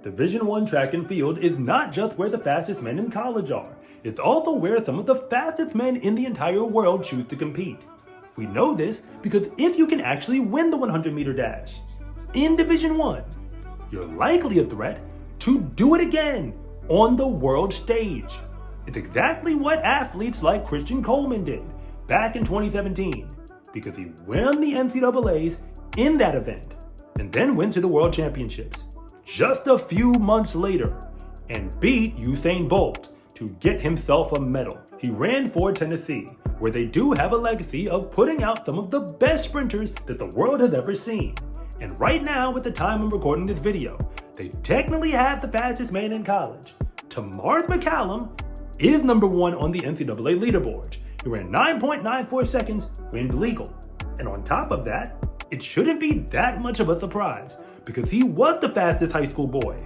Division I track and field is not just where the fastest men in college are. It's also where some of the fastest men in the entire world choose to compete. We know this because if you can actually win the 100-meter dash in Division I, you're likely a threat to do it again on the world stage. It's exactly what athletes like Christian Coleman did back in 2017 because he won the NCAAs in that event and then went to the World Championships just a few months later and beat Usain Bolt to get himself a medal. He ran for Tennessee, where they do have a legacy of putting out some of the best sprinters that the world has ever seen. And right now, at the time I'm recording this video, they technically have the fastest man in college. Tamar Mallum is number 1 on the NCAA leaderboard. He ran 9.94 seconds, wind legal. And on top of that, it shouldn't be that much of a surprise because he was the fastest high school boy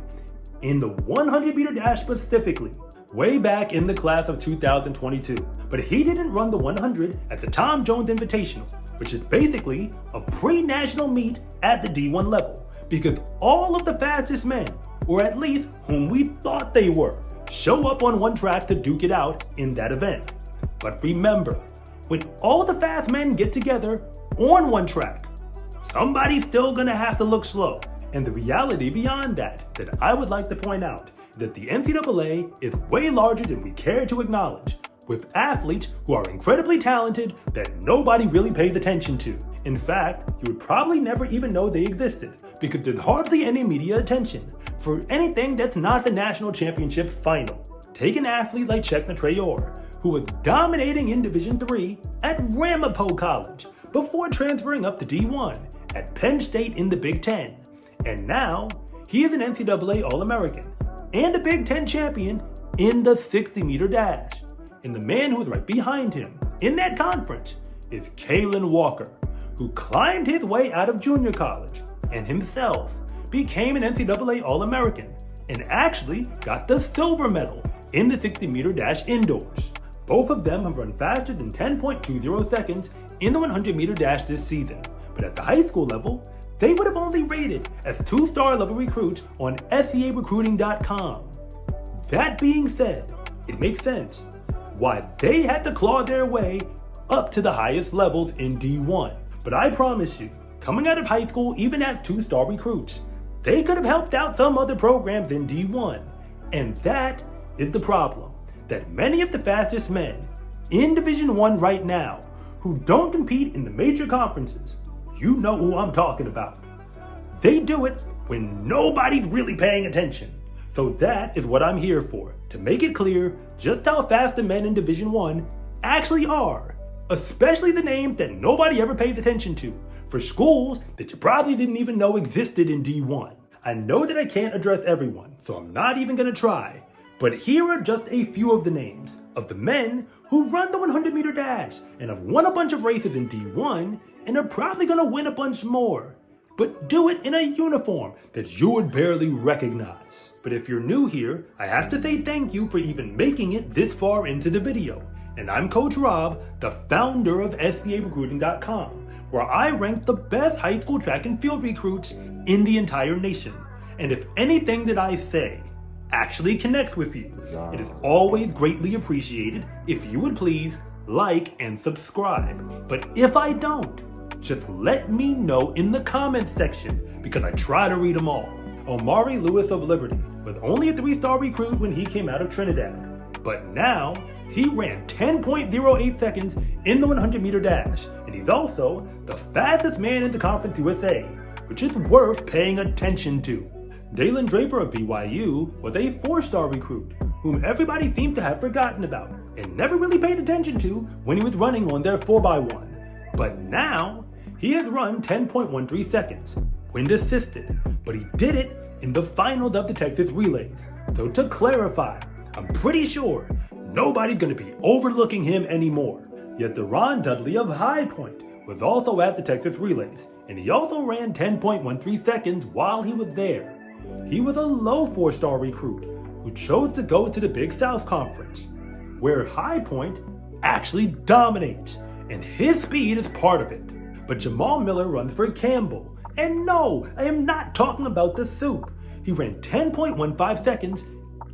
in the 100-meter dash specifically, way back in the class of 2022. But he didn't run the 100 at the Tom Jones Invitational, which is basically a pre-national meet at the D1 level, because all of the fastest men, or at least whom we thought they were, show up on one track to duke it out in that event. But remember, when all the fast men get together on one track, somebody's still gonna have to look slow. And the reality beyond that I would like to point out, that the NCAA is way larger than we care to acknowledge, with athletes who are incredibly talented that nobody really pays attention to. In fact, you would probably never even know they existed, because there's hardly any media attention for anything that's not the national championship final. Take an athlete like Chekna Traore, who was dominating in Division III at Ramapo College before transferring up to D1 at Penn State in the Big Ten. And now, he is an NCAA All-American and a Big Ten champion in the 60-meter dash. And the man who is right behind him in that conference is Kany Walker, who climbed his way out of junior college and himself became an NCAA All-American and actually got the silver medal in the 60-meter dash indoors. Both of them have run faster than 10.20 seconds in the 100-meter dash this season, but at the high school level, they would have only rated as 2-star level recruits on SEArecruiting.com. That being said, it makes sense why they had to claw their way up to the highest levels in D1. But I promise you, coming out of high school even as 2-star recruits, they could have helped out some other programs in D1. And that is the problem, that many of the fastest men in Division I right now who don't compete in the major conferences, you know who I'm talking about. They do it when nobody's really paying attention. So that is what I'm here for, to make it clear just how fast the men in Division I actually are, especially the names that nobody ever pays attention to, for schools that you probably didn't even know existed in D1. I know that I can't address everyone, so I'm not even gonna try, but here are just a few of the names of the men who run the 100-meter dash and have won a bunch of races in D1 and are probably gonna win a bunch more, but do it in a uniform that you would barely recognize. But if you're new here, I have to say thank you for even making it this far into the video. And I'm Coach Rob, the founder of SEArecruiting.com, where I rank the best high school track and field recruits in the entire nation. And if anything that I say actually connects with you, it is always greatly appreciated if you would please like and subscribe. But if I don't, just let me know in the comments section, because I try to read them all. Omari Lewis of Liberty was only a 3-star recruit when he came out of Trinidad, but now he ran 10.08 seconds in the 100-meter dash, and he's also the fastest man in the Conference USA, which is worth paying attention to. Dalen Draper of BYU was a 4-star recruit, whom everybody seemed to have forgotten about and never really paid attention to when he was running on their 4x1. But now, he has run 10.13 seconds, wind assisted, but he did it in the finals of the Texas Relays. So to clarify, I'm pretty sure nobody's going to be overlooking him anymore. Yet Deron Dudley of High Point was also at the Texas Relays, and he also ran 10.13 seconds while he was there. He was a low 4-star recruit who chose to go to the Big South Conference, where High Point actually dominates, and his speed is part of it. But Jamal Miller runs for Campbell, and no, I am not talking about the soup. he ran 10.15 seconds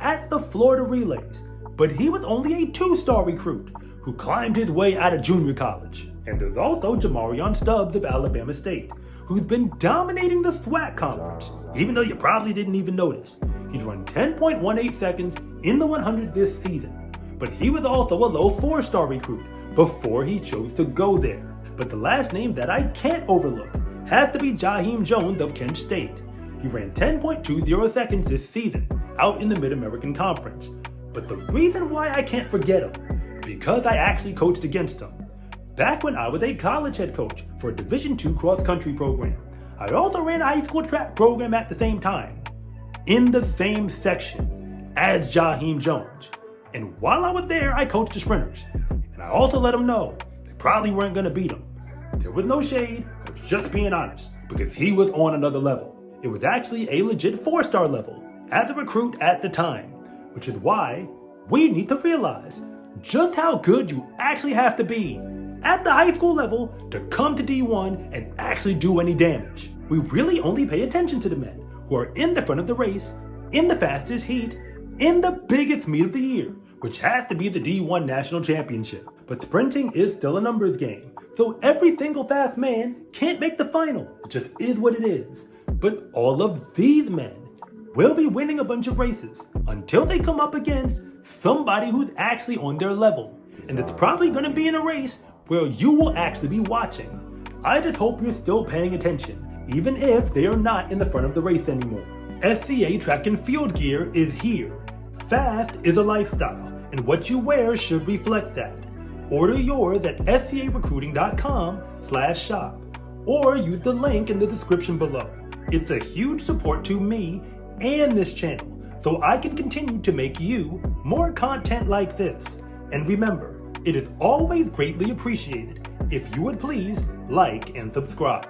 at the Florida Relays, but he was only a 2-star recruit who climbed his way out of junior college. And there's also Jamarion Stubbs of Alabama State, who's been dominating the SWAC conference, even though you probably didn't even notice. He's run 10.18 seconds in the 100 this season, but he was also a low 4-star recruit before he chose to go there. But the last name that I can't overlook has to be Jaheim Jones of Kent State. He ran 10.20 seconds this season out in the Mid-American Conference. But the reason why I can't forget him is because I actually coached against him. Back when I was a college head coach for a Division II cross-country program, I also ran a high school track program at the same time, in the same section as Jaheim Jones. And while I was there, I coached the sprinters. And I also let them know they probably weren't going to beat him. There was no shade, I was just being honest, because he was on another level. It was actually a legit 4-star level as a recruit at the time, which is why we need to realize just how good you actually have to be at the high school level to come to D1 and actually do any damage. We really only pay attention to the men who are in the front of the race, in the fastest heat, in the biggest meet of the year, which has to be the D1 National Championship. But sprinting is still a numbers game, so every single fast man can't make the final. It just is what it is. But all of these men will be winning a bunch of races until they come up against somebody who's actually on their level. And it's probably going to be in a race where you will actually be watching. I just hope you're still paying attention, even if they are not in the front of the race anymore. SCA track and field gear is here. Fast is a lifestyle, and what you wear should reflect that. Order yours at scarecruiting.com/shop, or use the link in the description below. It's a huge support to me and this channel, so I can continue to make you more content like this. And remember, it is always greatly appreciated if you would please like and subscribe.